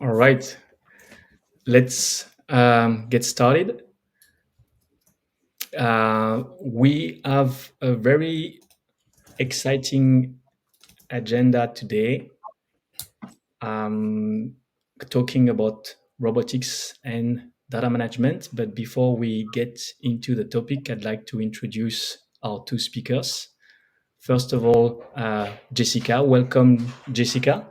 All right, let's get started. We have a very exciting agenda today, um, talking about robotics and data management. But before we get into the topic, I'd like to introduce our two speakers. First of all, Jessica. Welcome, Jessica.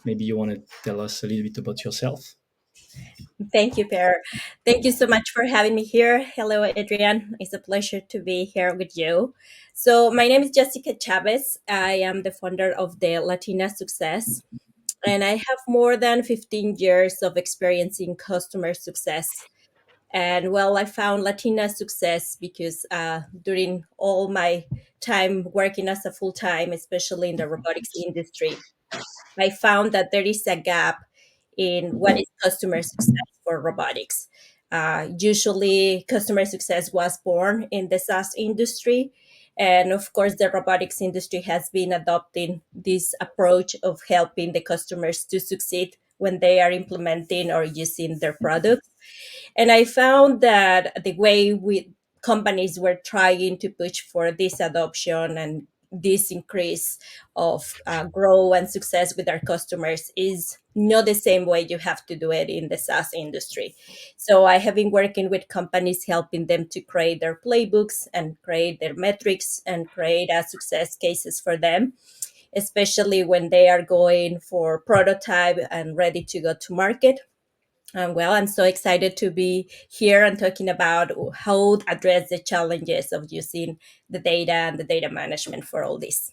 Maybe you want to tell us a little bit about yourself. Thank you, Per. Thank you so much for having me here. Hello, Adrian. It's a pleasure to be here with you. So, my name is Jessica Chavez. I am the founder of the Latina Success, and I have more than 15 years of experience in customer success. And well, I found Latina Success because during all my time working as a full time, especially in the robotics industry, I found that there is a gap in what is customer success for robotics. Usually, customer success was born in the SaaS industry. And of course, the robotics industry has been adopting this approach of helping the customers to succeed when they are implementing or using their product. And I found that the way we companies were trying to push for this adoption and this increase of grow and success with our customers is not the same way you have to do it in the SaaS industry. So I have been working with companies helping them to create their playbooks and create their metrics and create success cases for them, especially when they are going for prototype and ready to go to market. Well, I'm so excited to be here and talking about how to address the challenges of using the data and the data management for all this.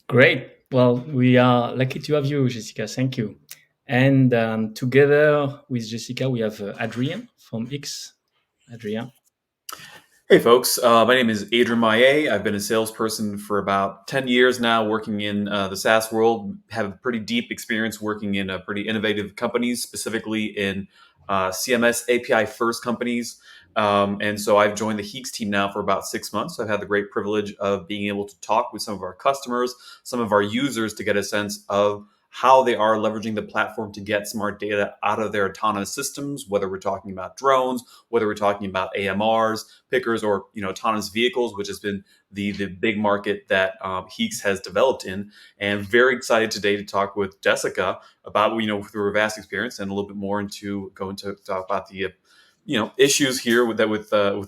Great. Well, we are lucky to have you, Jessica. Thank you. And together with Jessica, we have Adrien from Heex. Adrien. Hey folks, my name is Adrian Maillet. I've been a salesperson for about 10 years now, working in the SaaS world. Have a pretty deep experience working in pretty innovative companies, specifically in CMS API first companies. And so I've joined the Heex team now for about 6 months. I've had the great privilege of being able to talk with some of our customers, some of our users to get a sense of how they are leveraging the platform to get smart data out of their autonomous systems, whether we're talking about drones, whether we're talking about AMRs, pickers, or autonomous vehicles, which has been the big market that Heex has developed in. And very excited today to talk with Jessica about through her vast experience and a little bit more into going to talk about the issues here with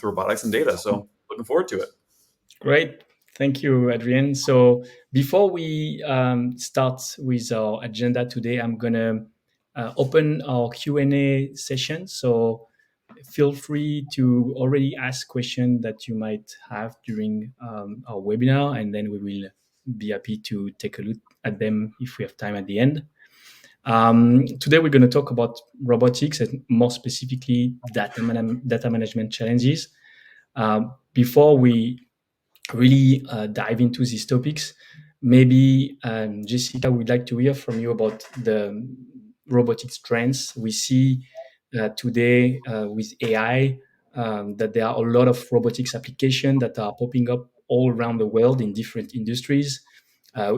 robotics and data. So looking forward to it. Great. Thank you, Adrien. So before we start with our agenda today, I'm going to open our Q&A session. So feel free to already ask questions that you might have during our webinar, and then we will be happy to take a look at them if we have time at the end. Today, we're going to talk about robotics and more specifically data management challenges. Before we really dive into these topics, maybe Jessica would like to hear from you about the robotics trends we see today with AI, that there are a lot of robotics applications that are popping up all around the world in different industries.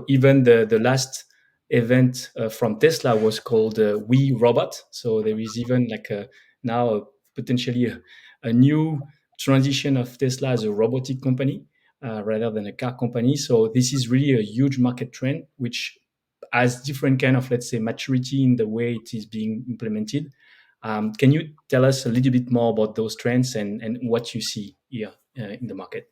Even the last event from Tesla was called We Robot. So there is even like now potentially a new transition of Tesla as a robotic company rather than a car company. So this is really a huge market trend, which has different kind of, let's say, maturity in the way it is being implemented. Can you tell us a little bit more about those trends and what you see here in the market?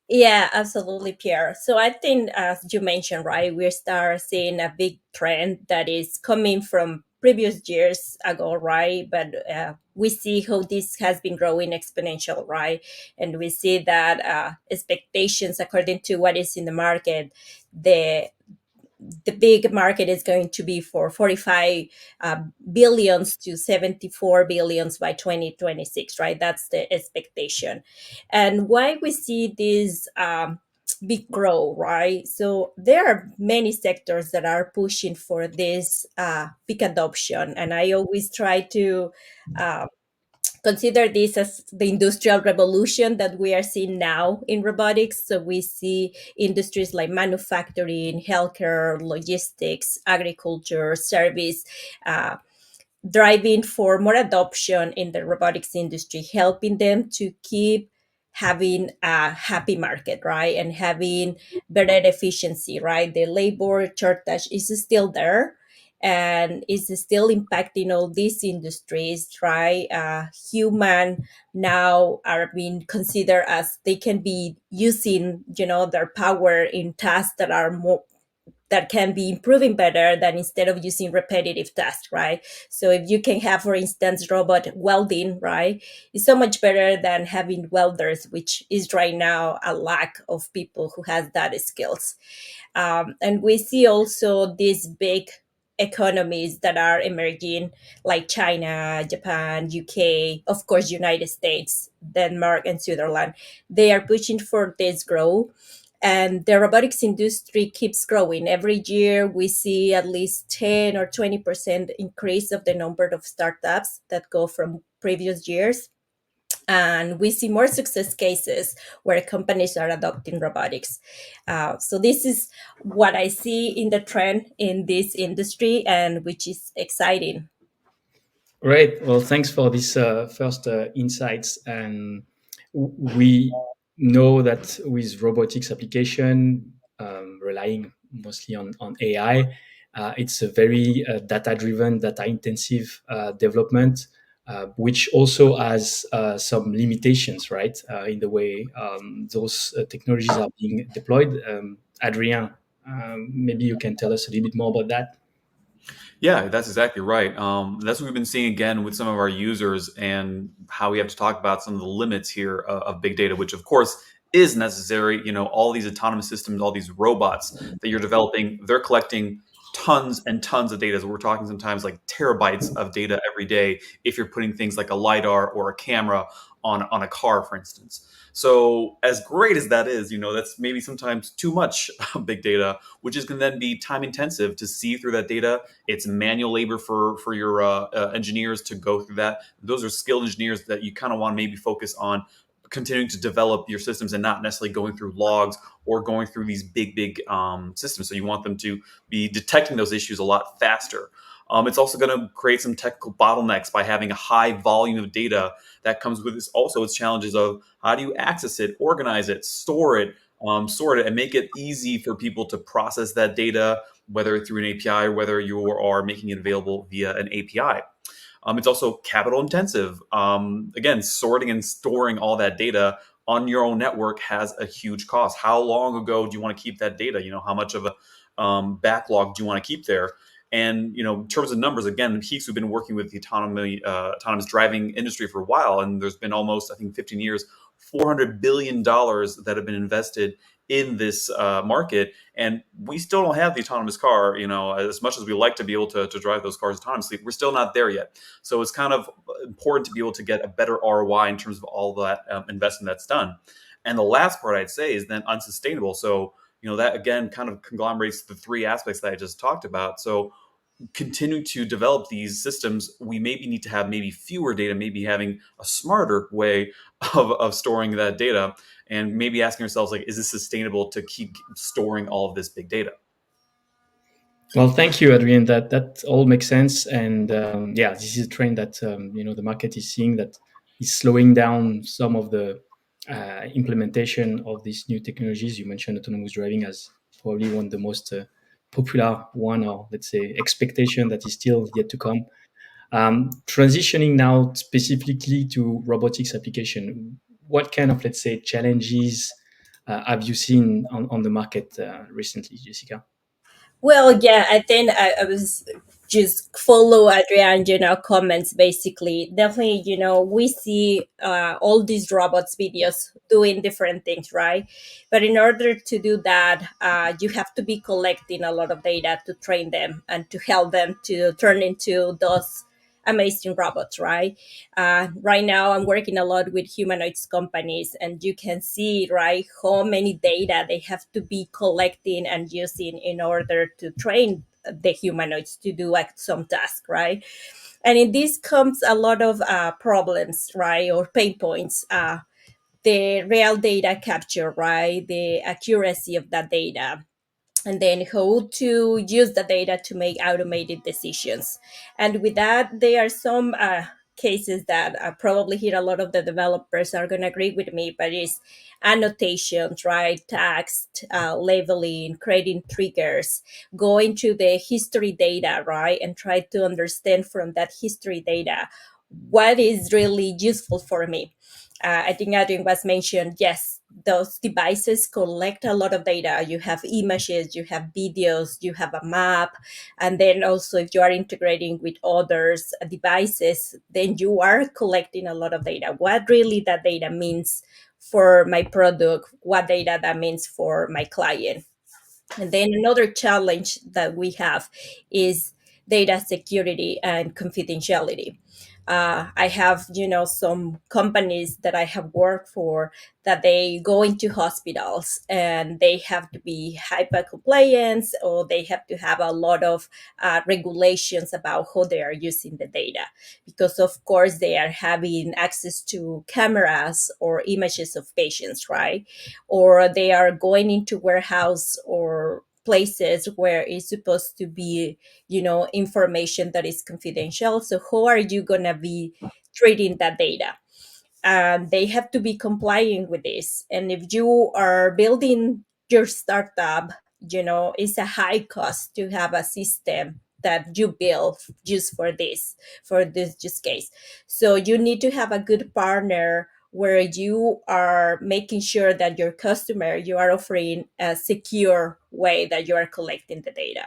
Yeah, absolutely, Pierre. So I think, as you mentioned, right, we start seeing a big trend that is coming from previous years ago, right? But we see how this has been growing exponential, right? And we see that expectations, according to what is in the market, the the big market is going to be for 45 billions to 74 billions by 2026, right? That's the expectation. And why we see this big growth, right? So there are many sectors that are pushing for this big adoption. And I always try to consider this as the industrial revolution that we are seeing now in robotics. So we see industries like manufacturing, healthcare, logistics, agriculture, service, uh, driving for more adoption in the robotics industry, helping them to keep having a happy market, right? And having better efficiency, right? The labor shortage is still there and is still impacting all these industries, right? Human now are being considered as they can be using, their power in tasks that are more that can be improving better than instead of using repetitive tasks, right? So if you can have, for instance, robot welding, right, it's so much better than having welders, which is right now a lack of people who has that skills. And we see also these big economies that are emerging like China, Japan, UK, of course United States, Denmark, and Switzerland. They are pushing for this growth, and the robotics industry keeps growing. Every year we see at least 10 or 20% increase of the number of startups that go from previous years, and we see more success cases where companies are adopting robotics. So this is what I see in the trend in this industry, and which is exciting. Great. Well, thanks for this first insights. And we know that with robotics application, relying mostly on AI, it's a very data-driven, data-intensive development, which also has some limitations, right, in the way those technologies are being deployed. Adrien, maybe you can tell us a little bit more about that. Yeah, that's exactly right. That's what we've been seeing again with some of our users, and how we have to talk about some of the limits here of big data, which of course is necessary. All these autonomous systems, all these robots that you're developing, they're collecting tons and tons of data. So we're talking sometimes like terabytes of data every day if you're putting things like a LiDAR or a camera on a car, for instance. So as great as that is, that's maybe sometimes too much big data, which is going to then be time intensive to see through that data. It's manual labor for your engineers to go through that. Those are skilled engineers that you kind of want to maybe focus on continuing to develop your systems and not necessarily going through logs or going through these big systems. So you want them to be detecting those issues a lot faster. It's also going to create some technical bottlenecks by having a high volume of data that comes with this. Also, its challenges of how do you access it, organize it, store it, sort it, and make it easy for people to process that data, whether through an API or whether you are making it available via an API. It's also capital intensive. Again, sorting and storing all that data on your own network has a huge cost. How long ago do you want to keep that data? How much of a backlog do you want to keep there? And in terms of numbers, again, Heex, we've been working with the autonomous driving industry for a while, and there's been almost, I think, 15 years, $400 billion that have been invested in this market, and we still don't have the autonomous car. As much as we like to be able to drive those cars autonomously, we're still not there yet. So it's kind of important to be able to get a better ROI in terms of all that investment that's done. And the last part I'd say is then unsustainable. So that again kind of conglomerates the three aspects that I just talked about. So continue to develop these systems, we maybe need to have maybe fewer data, maybe having a smarter way of storing that data, and maybe asking ourselves, like, is this sustainable to keep storing all of this big data? Well, thank you, Adrian. That all makes sense, and yeah, this is a trend that the market is seeing, that is slowing down some of the implementation of these new technologies. You mentioned autonomous driving as probably one of the most popular one, or let's say expectation that is still yet to come. Transitioning now specifically to robotics application, what kind of, let's say, challenges have you seen on the market recently, Jessica? Well, yeah, I think I was just follow Adrian, comments basically. Definitely, we see all these robots videos doing different things, right? But in order to do that, you have to be collecting a lot of data to train them and to help them to turn into those amazing robots, right? Right now, I'm working a lot with humanoids companies, and you can see, right, how many data they have to be collecting and using in order to train the humanoids to do like some task, right? And in this comes a lot of problems, right, or pain points. The real data capture, right, the accuracy of that data, and then how to use the data to make automated decisions. And with that, there are some cases that probably here a lot of the developers are going to agree with me, but it's annotations, right? Text, labeling, creating triggers, going to the history data, right? And try to understand from that history data what is really useful for me. I think Adrian was mentioned, yes, those devices collect a lot of data. You have images, you have videos, you have a map. And then also, if you are integrating with others devices, then you are collecting a lot of data. What really that data means for my product, what data that means for my client. And then another challenge that we have is data security and confidentiality. I have, some companies that I have worked for that they go into hospitals and they have to be HIPAA compliance, or they have to have a lot of regulations about how they are using the data, because of course they are having access to cameras or images of patients, right? Or they are going into warehouse or places where it's supposed to be, information that is confidential. So how are you going to be treating that data? And they have to be complying with this. And if you are building your startup, it's a high cost to have a system that you build just for this use case. So you need to have a good partner where you are making sure that your customer, you are offering a secure way that you are collecting the data.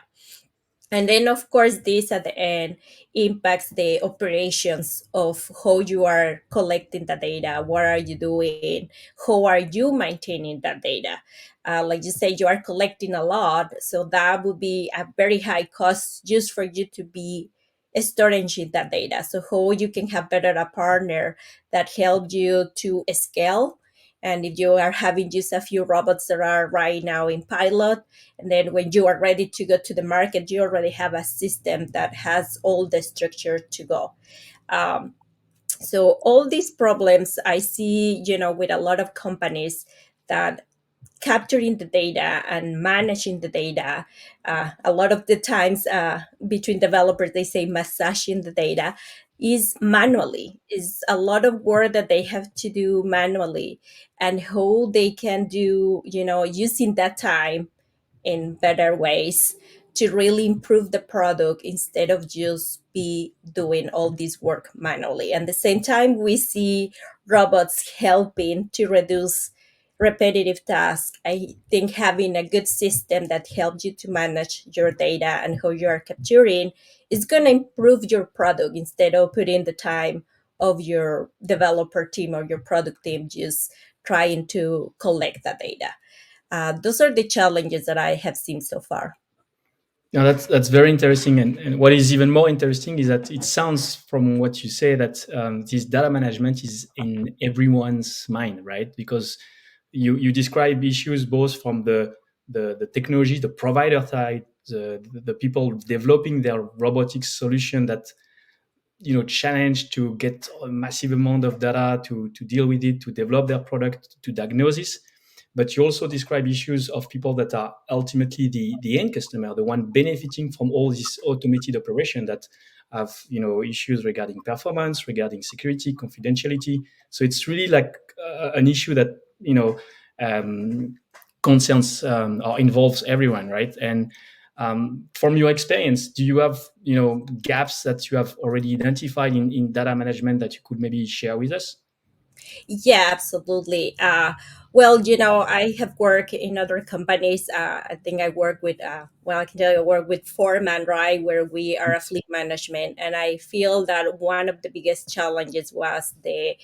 And then, of course, this at the end impacts the operations of how you are collecting the data. What are you doing? How are you maintaining that data? Like you say, you are collecting a lot. So that would be a very high cost just for you to be storing that data. So how you can have better a partner that help you to scale. And if you are having just a few robots that are right now in pilot, and then when you are ready to go to the market, you already have a system that has all the structure to go. Um, so all these problems I see, with a lot of companies, that capturing the data and managing the data, a lot of the times between developers, they say massaging the data is manually, is a lot of work that they have to do manually, and how they can do, using that time in better ways to really improve the product instead of just be doing all this work manually. And at the same time, we see robots helping to reduce repetitive tasks. I think having a good system that helps you to manage your data and how you are capturing is going to improve your product instead of putting the time of your developer team or your product team just trying to collect that data. Those are the challenges that I have seen so far. Now that's very interesting, and what is even more interesting is that it sounds from what you say that this data management is in everyone's mind, right? Because you describe issues both from the technology, the provider side, the people developing their robotics solution that challenge to get a massive amount of data to deal with it, to develop their product, to diagnosis. But you also describe issues of people that are ultimately the end customer, the one benefiting from all this automated operation that have issues regarding performance, regarding security, confidentiality. So it's really like an issue that um, concerns or involves everyone, right? And from your experience, do you have gaps that you have already identified in data management that you could maybe share with us? Yeah, absolutely. Well, I have worked in other companies. I think I work with, well, I can tell you, I work with Foreman, right, where we are a fleet management. And I feel that one of the biggest challenges was the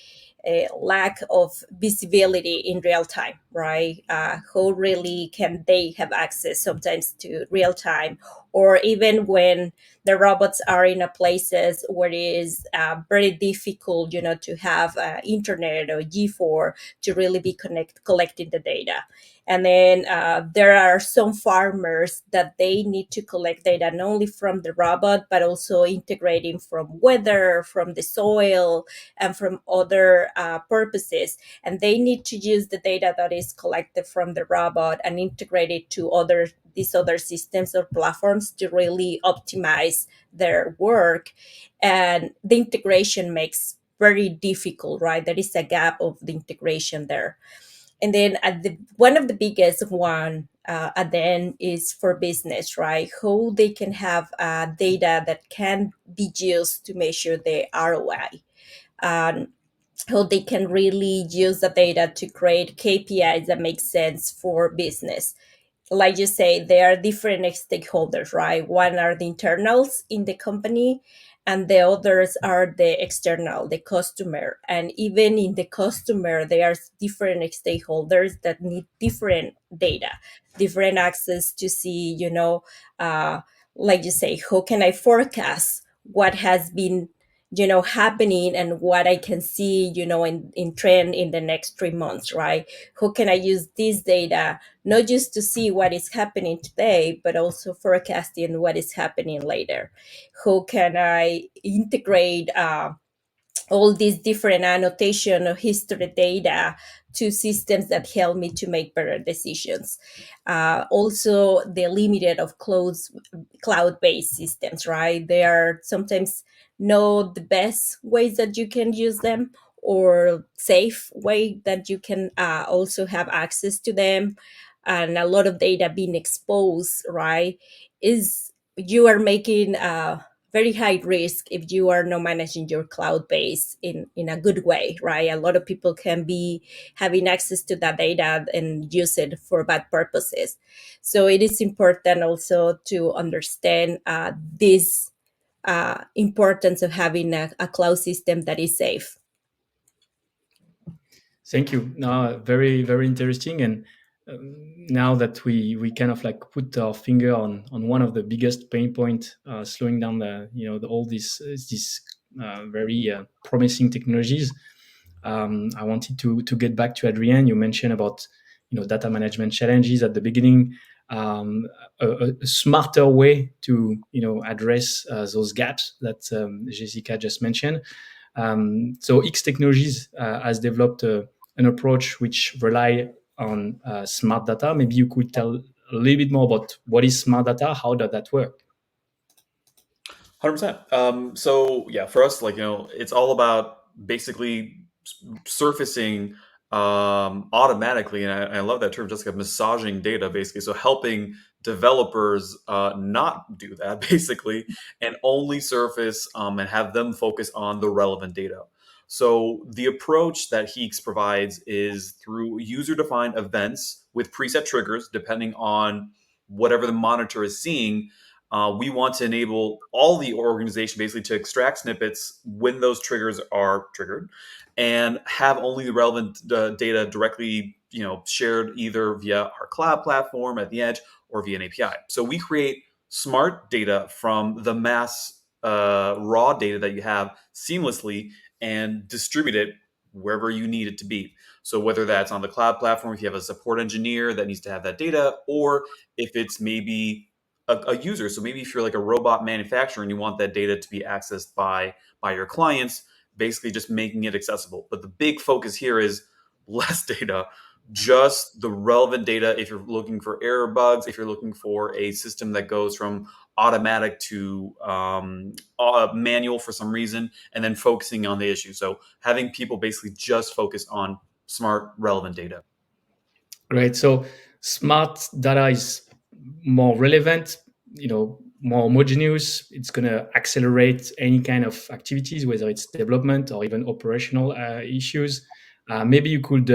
lack of visibility in real time, right? How really can they have access sometimes to real time, or even when the robots are in a places where it is very difficult, to have internet or G4 to really be collecting the data. And then there are some farmers that they need to collect data not only from the robot, but also integrating from weather, from the soil, and from other purposes. And they need to use the data that is collected from the robot and integrate it to these other systems or platforms to really optimize their work. And the integration makes very difficult, right? There is a gap of the integration there. And then one of the biggest one at the end is for business, right? How they can have data that can be used to measure the ROI. Um, how they can really use the data to create KPIs that make sense for business. Like you say, there are different stakeholders, right? One are the internals in the company, and the others are the external, the customer. And even in the customer, there are different stakeholders that need different data, different access to see, like you say, how can I forecast what has been happening and what I can see in trend in the next 3 months, right? How can I use this data not just to see what is happening today, but also forecasting what is happening later? How can I integrate all these different annotation or history data to systems that help me to make better decisions? Also, the limited of cloud-based systems, right? They are sometimes not the best ways that you can use them, or safe way that you can also have access to them. And a lot of data being exposed, right, is you are making very high risk if you are not managing your cloud base in a good way, right? A lot of people can be having access to that data and use it for bad purposes. So it is important also to understand this importance of having a cloud system that is safe. Thank you. No, very, very interesting. And now that we kind of like put our finger on one of the biggest pain point, slowing down all these very promising technologies. I wanted to get back to Adrienne. You mentioned about data management challenges at the beginning. A smarter way to address those gaps that Jessica just mentioned. So Heex Technologies has developed an approach which rely on smart data. Maybe you could tell a little bit more about what is smart data, how does that work? 100%. So yeah, for us, it's all about basically surfacing automatically, and I love that term, Jessica, massaging data, basically. So helping developers not do that, basically, and only surface and have them focus on the relevant data. So the approach that Heex provides is through user-defined events with preset triggers, depending on whatever the monitor is seeing. We want to enable all the organization basically to extract snippets when those triggers are triggered, and have only the relevant data directly, shared either via our cloud platform at the edge or via an API. So we create smart data from the mass raw data that you have seamlessly and distribute it wherever you need it to be. So whether that's on the cloud platform, if you have a support engineer that needs to have that data, or if it's maybe a user. So maybe if you're like a robot manufacturer and you want that data to be accessed by your clients, basically just making it accessible. But the big focus here is less data, just the relevant data. If you're looking for error bugs, if you're looking for a system that goes from automatic to manual for some reason, and then focusing on the issue. So having people basically just focus on smart, relevant data. Right. So smart data is more relevant, more homogeneous. It's going to accelerate any kind of activities, whether it's development or even operational issues. Maybe you could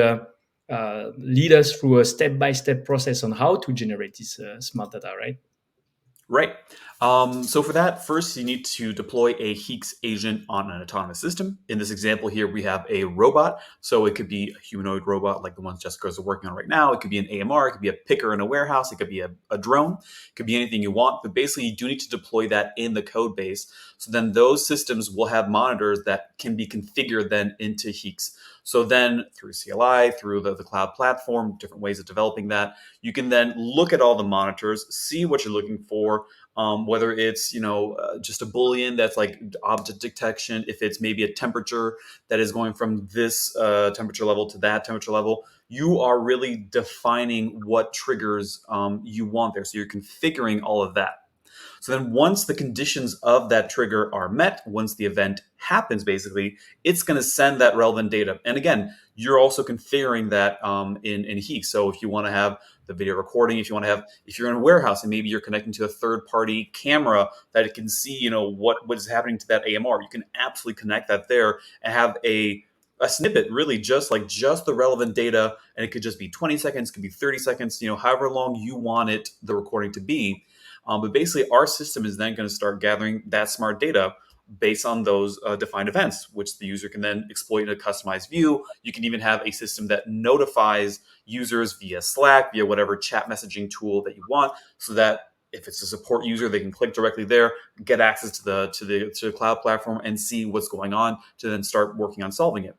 lead us through a step-by-step process on how to generate this smart data, right? Right. So for that, first you need to deploy a Heex agent on an autonomous system. In this example here, we have a robot. So it could be a humanoid robot like the ones Jessica's working on right now. It could be an AMR. It could be a picker in a warehouse. It could be a drone. It could be anything you want. But basically, you do need to deploy that in the code base. So then those systems will have monitors that can be configured then into Heex. So then through CLI, through the cloud platform, different ways of developing that, you can then look at all the monitors, see what you're looking for, whether it's just a boolean that's like object detection, if it's maybe a temperature that is going from this temperature level to that temperature level. You are really defining what triggers you want there. So you're configuring all of that. So then once the conditions of that trigger are met, once the event happens, basically, it's going to send that relevant data. And again, you're also configuring that in Heex. So if you want to have the video recording, if you're in a warehouse and maybe you're connecting to a third-party camera that it can see, what is happening to that AMR, you can absolutely connect that there and have a snippet, really just the relevant data. And it could just be 20 seconds, could be 30 seconds, however long you want the recording to be. But basically, our system is then going to start gathering that smart data based on those defined events, which the user can then exploit in a customized view. You can even have a system that notifies users via Slack, via whatever chat messaging tool that you want, so that if it's a support user, they can click directly there, get access to the cloud platform, and see what's going on to then start working on solving it.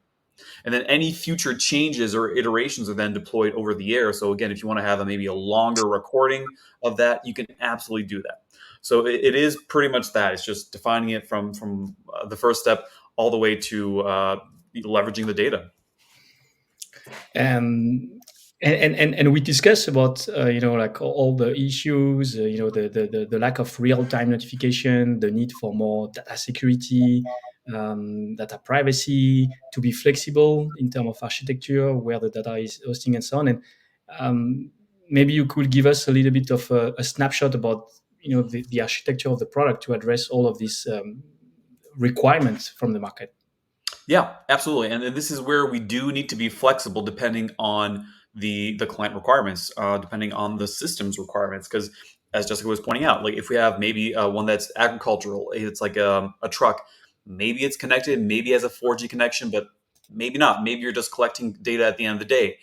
And then any future changes or iterations are then deployed over the air. So again, if you want to have maybe a longer recording of that, you can absolutely do that. So it is pretty much that. It's just defining it from the first step all the way to leveraging the data. And we discussed about like all the issues, the lack of real-time notification, the need for more data security, data privacy, to be flexible in terms of architecture, where the data is hosting, and so on. And maybe you could give us a little bit of a snapshot about the architecture of the product to address all of these requirements from the market. Yeah, absolutely. And this is where we do need to be flexible depending on the client requirements, depending on the system's requirements. Because as Jessica was pointing out, like if we have maybe one that's agricultural, it's like a truck, maybe it's connected, maybe it has a 4G connection, but maybe not. Maybe you're just collecting data at the end of the day.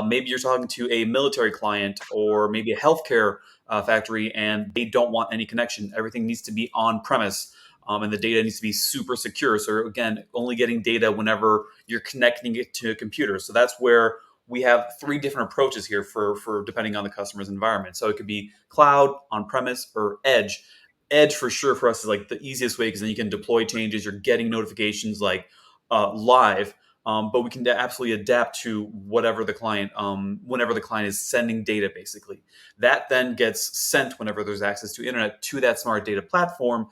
Maybe you're talking to a military client or maybe a healthcare factory and they don't want any connection. Everything needs to be on premise. And the data needs to be super secure. So again, only getting data whenever you're connecting it to a computer. So that's where we have three different approaches here for depending on the customer's environment. So it could be cloud, on-premise, or edge. Edge for sure for us is like the easiest way because then you can deploy changes. You're getting notifications like live. But we can absolutely adapt to whatever the client, whenever the client is sending data, basically. That then gets sent whenever there's access to internet to that smart data platform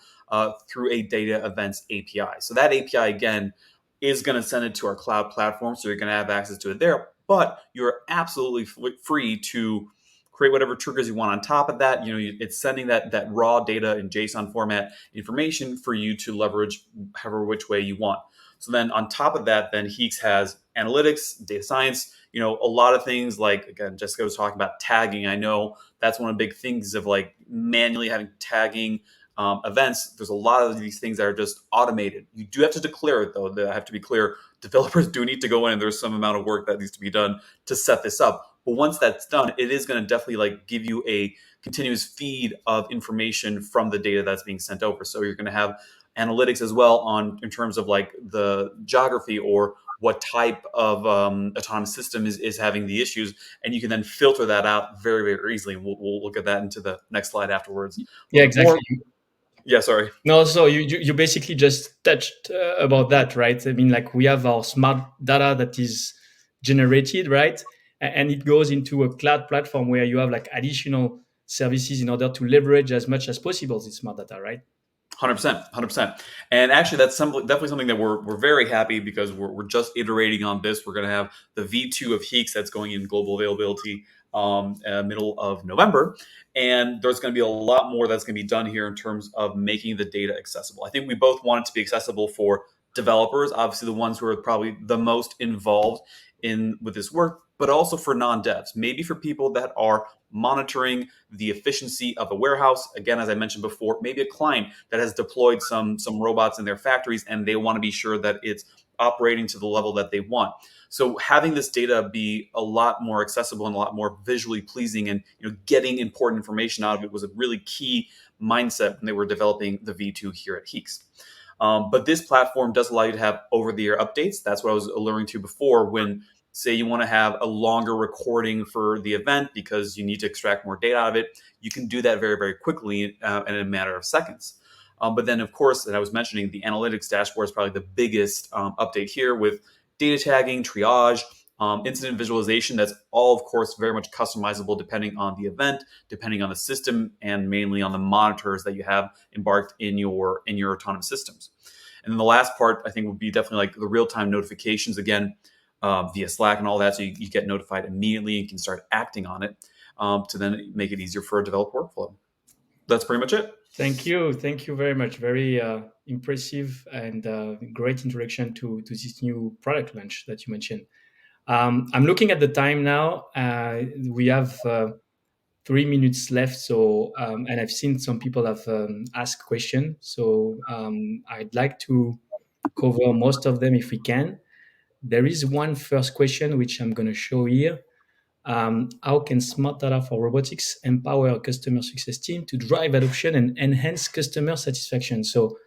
through a data events API. So that API, again, is going to send it to our cloud platform. So you're going to have access to it there. But you're absolutely free to create whatever triggers you want on top of that. It's sending that raw data in JSON format information for you to leverage however which way you want. So then on top of that, then Heex has analytics, data science, a lot of things like, again, Jessica was talking about tagging. I know that's one of the big things of like manually having tagging events. There's a lot of these things that are just automated. You do have to declare it though. I have to be clear. Developers do need to go in and there's some amount of work that needs to be done to set this up. But once that's done, it is going to definitely like give you a continuous feed of information from the data that's being sent over. So you're going to have analytics as well in terms of like the geography or what type of autonomous system is having the issues, and you can then filter that out very, very easily. And we'll look at that into the next slide afterwards. Yeah, exactly. Yeah, sorry. No, so you basically just touched about that, right? I mean, like we have our smart data that is generated, right? And it goes into a cloud platform where you have like additional services in order to leverage as much as possible this smart data, right? 100%, 100%. And actually, that's definitely something that we're very happy because we're just iterating on this. We're going to have the V2 of Heex that's going in global availability middle of November. And there's going to be a lot more that's going to be done here in terms of making the data accessible. I think we both want it to be accessible for developers, obviously the ones who are probably the most involved with this work, but also for non-devs, maybe for people that are monitoring the efficiency of a warehouse. Again, as I mentioned before, maybe a client that has deployed some robots in their factories and they want to be sure that it's operating to the level that they want. So having this data be a lot more accessible and a lot more visually pleasing and getting important information out of it was a really key mindset when they were developing the V2 here at Heex. But this platform does allow you to have over-the-air updates. That's what I was alluding to before. When, say, you want to have a longer recording for the event because you need to extract more data out of it, you can do that very, very quickly in a matter of seconds. But then, of course, and I was mentioning, the analytics dashboard is probably the biggest update here, with data tagging, triage, incident visualization. That's all, of course, very much customizable depending on the event, depending on the system, and mainly on the monitors that you have embarked in your autonomous systems. And then the last part, I think, would be definitely like the real-time notifications, again, via Slack and all that. So you get notified immediately and can start acting on it to then make it easier for a developer workflow. That's pretty much it. Thank you. Thank you very much. Very impressive and great introduction to this new product launch that you mentioned. I'm looking at the time now. We have 3 minutes left. So, and I've seen some people have asked questions. So I'd like to cover most of them if we can. There is one first question which I'm going to show here. How can smart data for robotics empower a customer success team to drive adoption and enhance customer satisfaction? So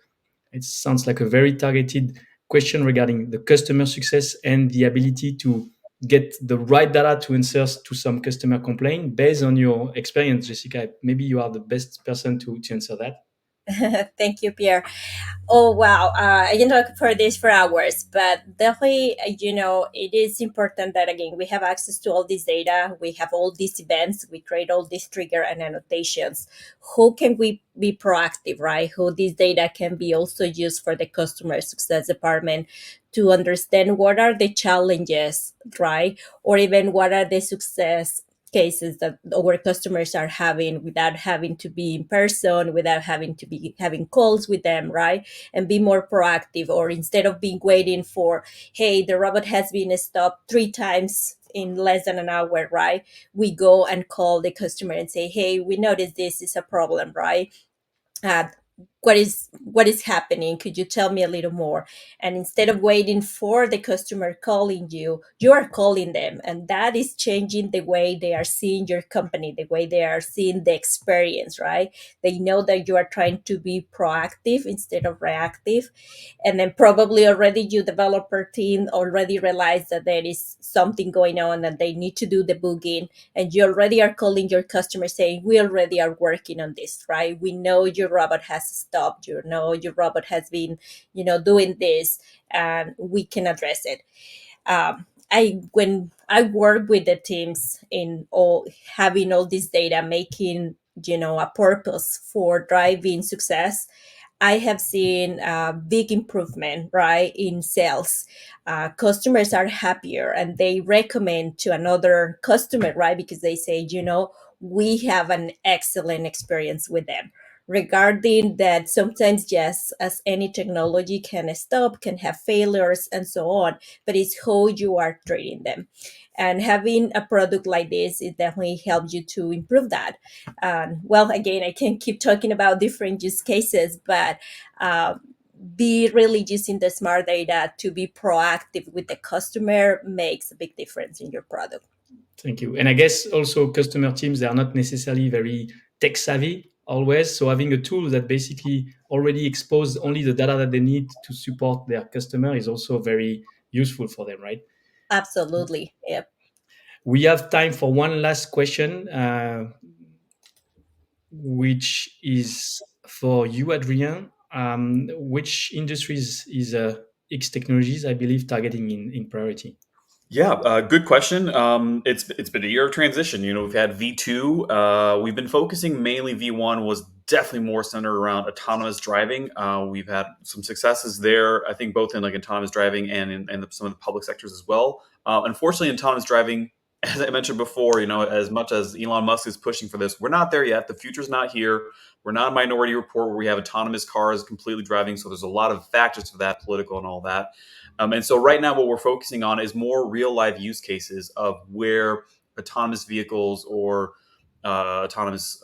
it sounds like a very targeted question regarding the customer success and the ability to get the right data to answer to some customer complaint. Based on your experience, Jessica, maybe you are the best person to answer that. Thank you, Pierre. Oh wow, I can talk for this for hours, but definitely, it is important that again we have access to all this data. We have all these events. We create all these trigger and annotations. Who can we be proactive, right? Who this data can be also used for the customer success department to understand what are the challenges, right? Or even what are the success cases that our customers are having without having to be in person, without having to be having calls with them, right? And be more proactive, or instead of being waiting for, hey, the robot has been stopped 3 times in less than an hour, right? We go and call the customer and say, hey, we noticed this is a problem, right? uh, what is happening, could you tell me a little more? And instead of waiting for the customer calling you, you are calling them, and that is changing the way they are seeing your company, the way they are seeing the experience, right? They know that you are trying to be proactive instead of reactive. And then probably already your developer team already realized that there is something going on and they need to do debugging, and you already are calling your customer saying, we already are working on this, right? We know your robot has stopped, your robot has been doing this, and we can address it. I When I work with the teams in all having all this data, making a purpose for driving success, I have seen a big improvement, right, in sales. Customers are happier and they recommend to another customer, right, because they say, we have an excellent experience with them. Regarding that, sometimes, yes, as any technology can stop, can have failures and so on, but it's how you are treating them. And having a product like this, it definitely helps you to improve that. Well, again, I can keep talking about different use cases, but be really using the smart data to be proactive with the customer makes a big difference in your product. Thank you. And I guess also customer teams, they are not necessarily very tech savvy always. So having a tool that basically already exposes only the data that they need to support their customer is also very useful for them, right? Absolutely. Yep. We have time for one last question, which is for you, Adrien. Which industries is X Technologies, I believe, targeting in priority? Yeah, good question. It's been a year of transition. We've had V2. We've been focusing mainly. V1 was definitely more centered around autonomous driving. We've had some successes there. I think both in like autonomous driving and in some of the public sectors as well. Unfortunately, autonomous driving, as I mentioned before, as much as Elon Musk is pushing for this, we're not there yet. The future's not here. We're not a Minority Report where we have autonomous cars completely driving. So there's a lot of factors to that, political and all that. And so right now, what we're focusing on is more real life use cases of where autonomous vehicles or autonomous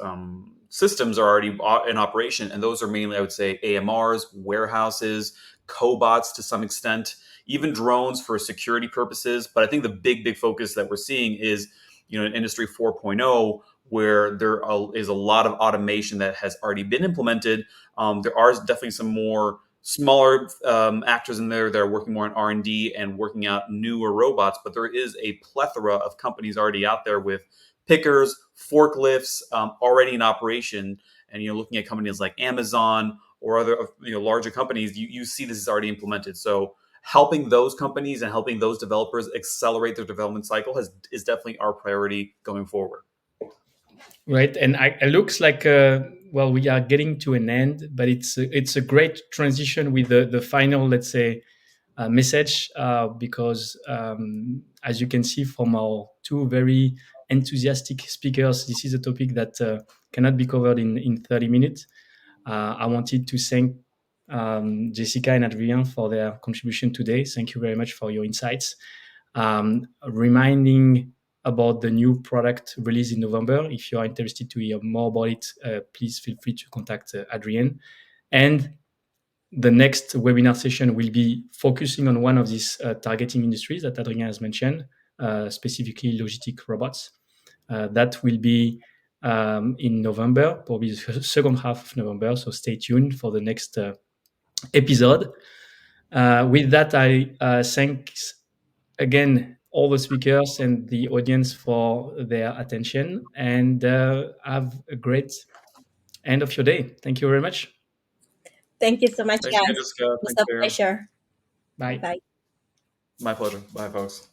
systems are already in operation. And those are mainly, I would say, AMRs, warehouses, cobots to some extent, even drones for security purposes. But I think the big focus that we're seeing is, in Industry 4.0, where is a lot of automation that has already been implemented. There are definitely some more smaller actors in there that are working more on R&D and working out newer robots, but there is a plethora of companies already out there with pickers, forklifts already in operation. And looking at companies like Amazon or other larger companies, you see this is already implemented. So helping those companies and helping those developers accelerate their development cycle is definitely our priority going forward. Right, and it looks like well, we are getting to an end, but it's a great transition with the final, let's say, message, because as you can see from our two very enthusiastic speakers, this is a topic that cannot be covered in 30 minutes. I wanted to thank Jessica and Adrien for their contribution today. Thank you very much for your insights. Reminding about the new product released in November. If you are interested to hear more about it, please feel free to contact Adrien. And the next webinar session will be focusing on one of these targeting industries that Adrien has mentioned, specifically logistic robots. That will be in November, probably the second half of November. So stay tuned for the next episode. With that, I thank again all the speakers and the audience for their attention, and have a great end of your day. Thank you very much. Thank you so much, Thanks again, guys. Jessica. It was Thanks, a Bear. pleasure. Bye. Bye. My pleasure. Bye, folks.